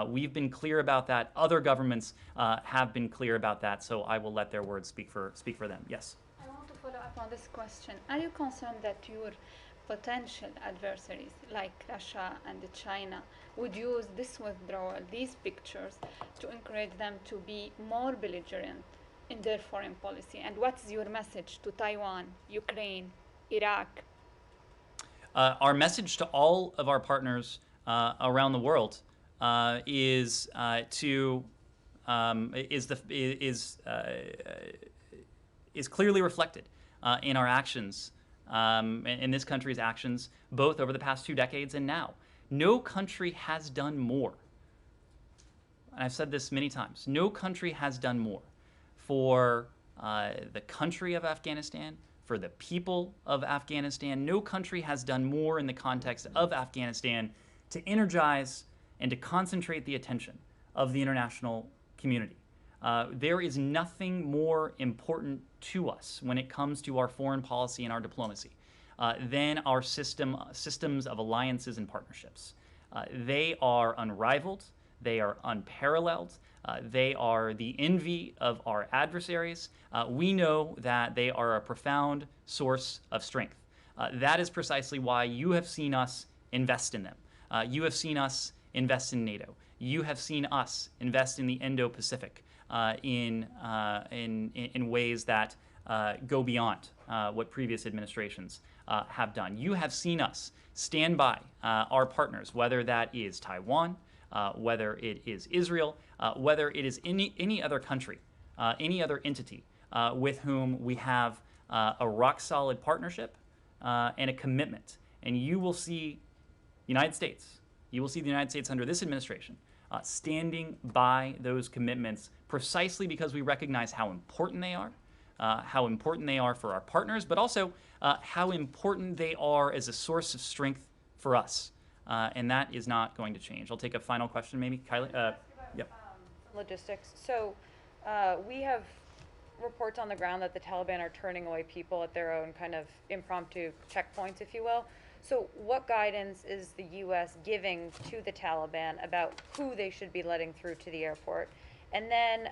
We've been clear about that. Other governments have been clear about that, so I will let their words speak for them. Yes? I want to follow up on this question. Are you concerned that your potential adversaries like Russia and China would use this withdrawal, these pictures, to encourage them to be more belligerent in their foreign policy? And what is your message to Taiwan, Ukraine, Iraq? Our message to all of our partners around the world is clearly reflected in our actions, in this country's actions, both over the past 2 decades and now. No country has done more, and I've said this many times, no country has done more for the country of Afghanistan, for the people of Afghanistan. No country has done more in the context of Afghanistan to energize and to concentrate the attention of the international community. There is nothing more important to us when it comes to our foreign policy and our diplomacy than our systems of alliances and partnerships. They are unrivaled, they are unparalleled, they are the envy of our adversaries. We know that they are a profound source of strength. That is precisely why you have seen us invest in them. You have seen us invest in NATO. You have seen us invest in the Indo-Pacific in ways that go beyond what previous administrations have done. You have seen us stand by our partners, whether that is Taiwan, whether it is Israel, whether it is any other country, any other entity with whom we have a rock-solid partnership and a commitment. And you will see the United States under this administration standing by those commitments precisely because we recognize how important they are, for our partners, but also how important they are as a source of strength for us. And that is not going to change. I'll take a final question, maybe. Kylie? Yep. Logistics. So we have reports on the ground that the Taliban are turning away people at their own kind of impromptu checkpoints, if you will. So what guidance is the U.S. giving to the Taliban about who they should be letting through to the airport? And then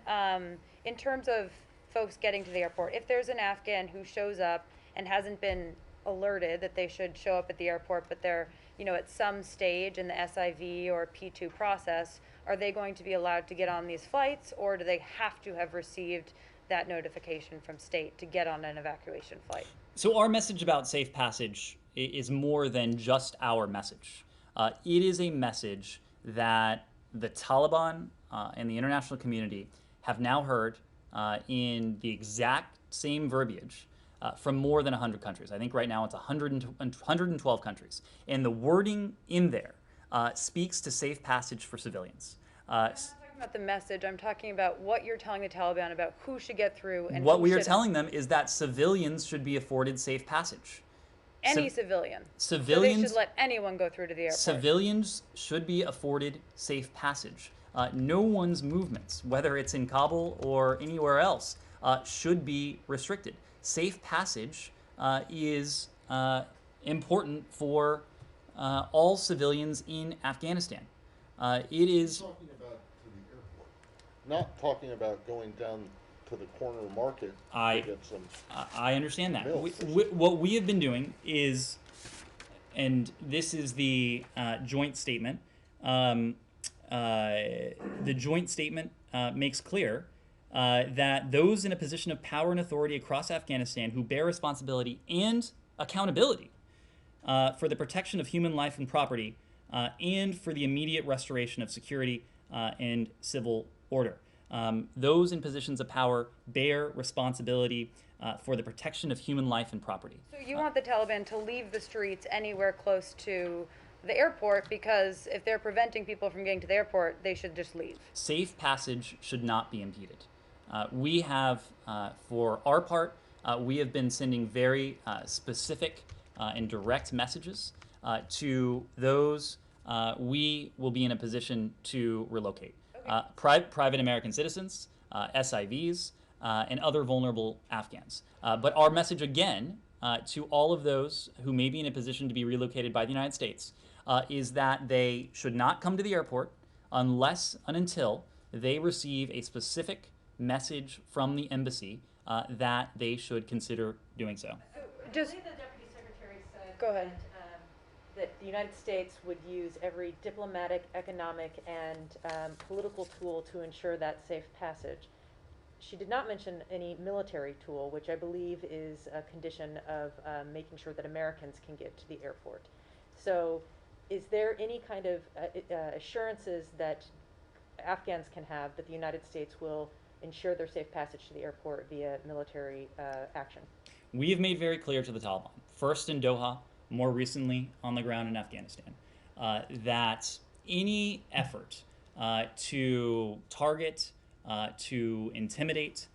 in terms of folks getting to the airport, if there's an Afghan who shows up and hasn't been alerted that they should show up at the airport, but they're, at some stage in the SIV or P2 process, are they going to be allowed to get on these flights, or do they have to have received that notification from state to get on an evacuation flight? So our message about safe passage is more than just our message. It is a message that the Taliban and the international community have now heard in the exact same verbiage from more than 100 countries. I think right now it's 112 countries. And the wording in there speaks to safe passage for civilians. I'm not talking about the message. I'm talking about what you're telling the Taliban about who should get through and what who we are shouldn't. telling them is that civilians should be afforded safe passage. Any civilian. Civilians. So they should let anyone go through to the airport. Civilians should be afforded safe passage. No one's movements, whether it's in Kabul or anywhere else, should be restricted. Safe passage is important for all civilians in Afghanistan. It is. Talking about to the airport, not talking about going down to the corner market to get some. I understand that. milk. What we have been doing is, and this is the joint statement. The joint statement makes clear that those in a position of power and authority across Afghanistan who bear responsibility and accountability for the protection of human life and property and for the immediate restoration of security and civil order. Those in positions of power bear responsibility for the protection of human life and property. So you want the Taliban to leave the streets anywhere close to the airport, because if they're preventing people from getting to the airport, they should just leave. Safe passage should not be impeded. We have, for our part, we have been sending very specific and direct messages to those we will be in a position to relocate. Okay. Private American citizens, SIVs, and other vulnerable Afghans. But our message again to all of those who may be in a position to be relocated by the United States is that they should not come to the airport unless and until they receive a specific message from the embassy that they should consider doing so. Just the Deputy Secretary said Go ahead. That the United States would use every diplomatic, economic, and political tool to ensure that safe passage. She did not mention any military tool, which I believe is a condition of making sure that Americans can get to the airport. So is there any kind of assurances that Afghans can have that the United States will ensure their safe passage to the airport via military action? We have made very clear to the Taliban, first in Doha, more recently on the ground in Afghanistan, that any effort to target, to intimidate,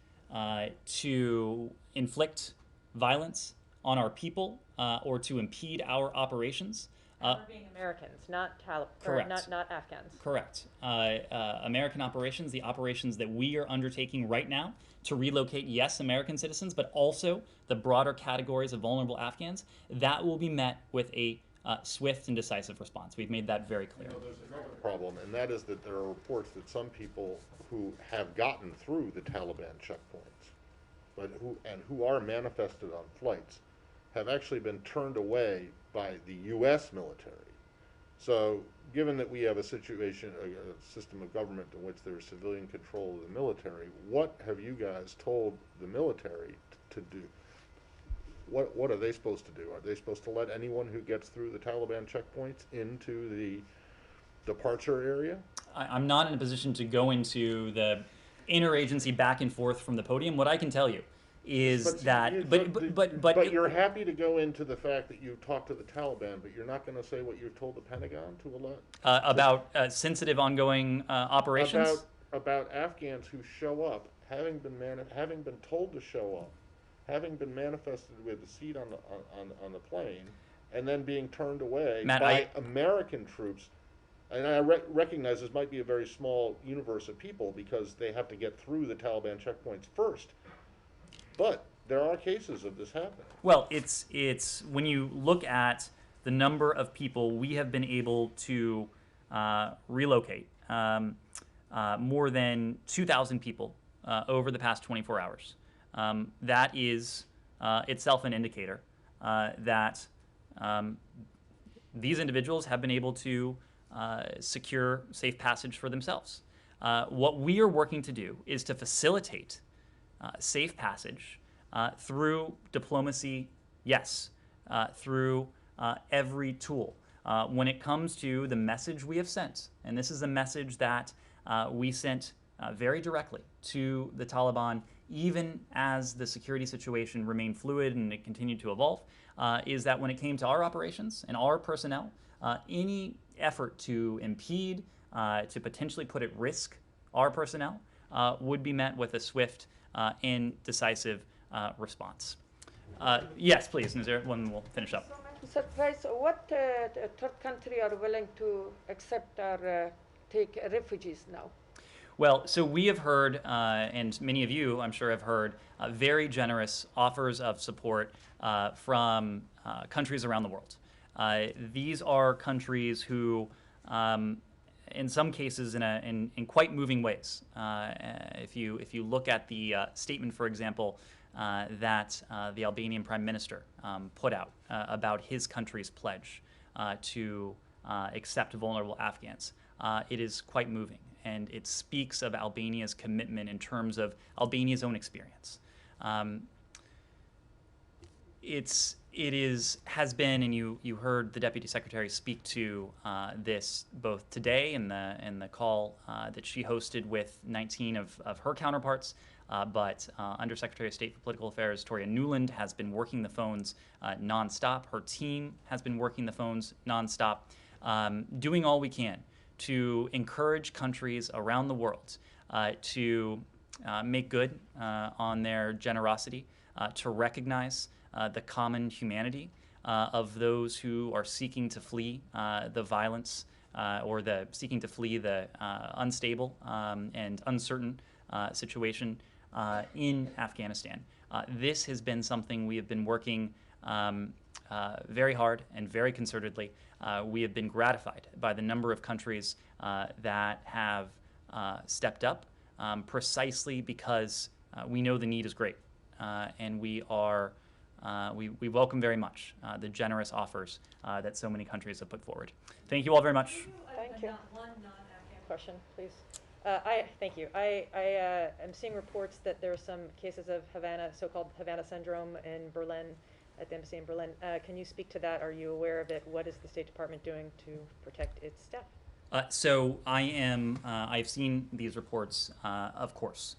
to inflict violence on our people, or to impede our operations. We're being Americans, not Correct. Not Afghans. Correct. American operations, the operations that we are undertaking right now to relocate, yes, American citizens, but also the broader categories of vulnerable Afghans, that will be met with a swift and decisive response. We've made that very clear. There's another problem, and that is that there are reports that some people who have gotten through the Taliban checkpoints, but who are manifested on flights, have actually been turned away by the U.S. military. So, given that we have a situation, a system of government in which there is civilian control of the military, what have you guys told the military to do? What are they supposed to do? Are they supposed to let anyone who gets through the Taliban checkpoints into the departure area? I'm not in a position to go into the interagency back and forth from the podium. What I can tell you is But that, you- but you're happy to go into the fact that you talked to the Taliban, but you're not going to say what you've told the Pentagon to a lot about sensitive ongoing operations. about Afghans who show up, having been told to show up, having been manifested with a seat on the plane, and then being turned away Matt, by American troops. And I recognize this might be a very small universe of people because they have to get through the Taliban checkpoints first. But there are cases of this happening. Well, it's when you look at the number of people we have been able to relocate, more than 2,000 people over the past 24 hours. That is itself an indicator that these individuals have been able to secure safe passage for themselves. What we are working to do is to facilitate safe passage through diplomacy, yes, through every tool. When it comes to the message we have sent, and this is a message that we sent very directly to the Taliban, even as the security situation remained fluid and it continued to evolve, is that when it came to our operations and our personnel, any effort to impede, to potentially put at risk our personnel, would be met with a swift and decisive response. Yes, please, and there one will finish up. Mr. Price, what third country are willing to accept or take refugees now? Well, so we have heard, and many of you, I'm sure, have heard, very generous offers of support from countries around the world. These are countries who, in some cases, in quite moving ways. If you look at the statement, for example, that the Albanian Prime Minister put out about his country's pledge to accept vulnerable Afghans, it is quite moving. And it speaks of Albania's commitment in terms of Albania's own experience. Has been, and you heard the Deputy Secretary speak to this both today in the call that she hosted with 19 of her counterparts, but Undersecretary of State for Political Affairs Toria Nuland has been working the phones nonstop. Her team has been working the phones nonstop, doing all we can to encourage countries around the world to make good on their generosity, to recognize the common humanity of those who are seeking to flee the violence or seeking to flee the unstable and uncertain situation in Afghanistan. This has been something we have been working very hard and very concertedly. We have been gratified by the number of countries that have stepped up precisely because we know the need is great. And we welcome very much the generous offers that so many countries have put forward. Thank you all very much. Thank you. One non-Afghan question, please. Thank you. I am seeing reports that there are some cases of so-called Havana syndrome in Berlin, at the embassy in Berlin. Can you speak to that? Are you aware of it? What is the State Department doing to protect its staff? So I've seen these reports, of course.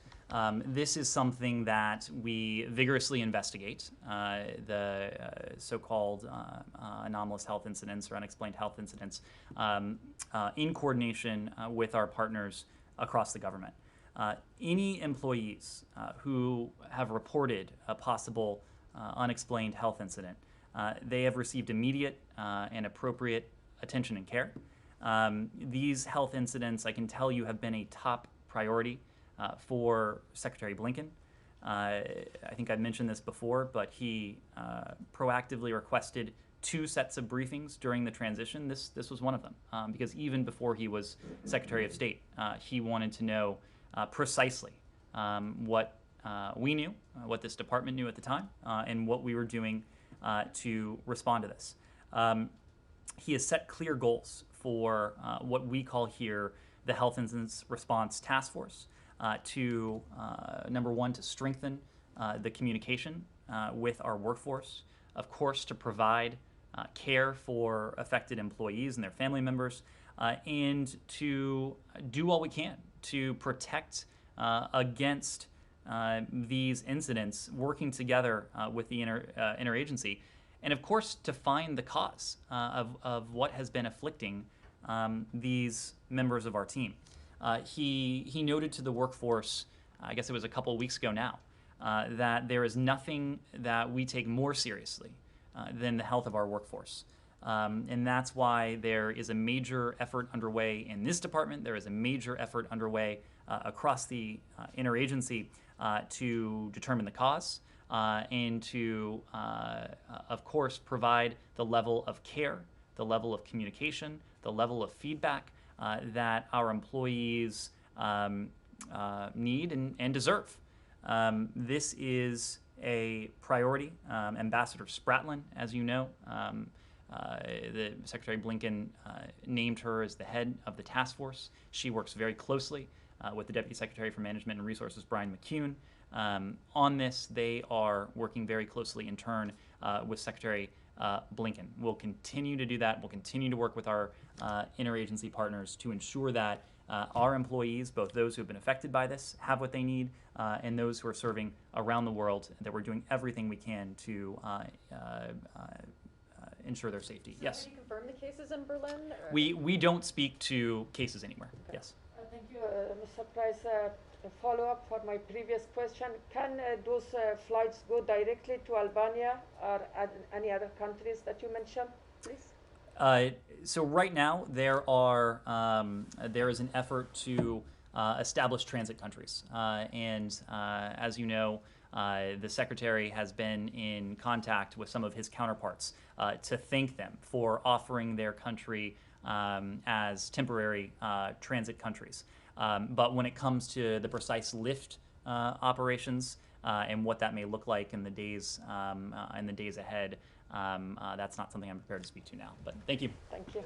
This is something that we vigorously investigate, the so-called anomalous health incidents or unexplained health incidents, in coordination with our partners across the government. Any employees who have reported a possible unexplained health incident, they have received immediate and appropriate attention and care. These health incidents, I can tell you, have been a top priority for Secretary Blinken. I think I've mentioned this before, but he proactively requested 2 sets of briefings during the transition. This was one of them, because even before he was Secretary of State, he wanted to know precisely what we knew, what this department knew at the time, and what we were doing to respond to this. He has set clear goals for what we call here the Health Incidents Response Task Force to, number one, to strengthen the communication with our workforce, of course, to provide care for affected employees and their family members, and to do all we can to protect against these incidents, working together with the interagency, and of course to find the cause of what has been afflicting these members of our team. He noted to the workforce, I guess it was a couple of weeks ago now, that there is nothing that we take more seriously than the health of our workforce. And that's why there is a major effort underway in this department. There is a major effort underway across the interagency to determine the cause and to, of course, provide the level of care, the level of communication, the level of feedback that our employees need and deserve. This is a priority. Ambassador Spratlin, as you know, the Secretary Blinken named her as the head of the task force. She works very closely with the Deputy Secretary for Management and Resources, Brian McCune. On this, they are working very closely in turn with Secretary Blinken. We'll continue to do that. We'll continue to work with our interagency partners to ensure that our employees, both those who have been affected by this, have what they need, and those who are serving around the world, that we're doing everything we can to ensure their safety. So Yes. Can you confirm the cases in Berlin? Or? We don't speak to cases anywhere. Okay. Yes. Thank you, Mr. Price. A follow-up for my previous question. Can those flights go directly to Albania or any other countries that you mentioned, please? So right now there is an effort to establish transit countries, and as you know, the Secretary has been in contact with some of his counterparts to thank them for offering their country as temporary transit countries. But when it comes to the precise lift operations and what that may look like in the days ahead, that's not something I'm prepared to speak to now. But thank you. Thank you.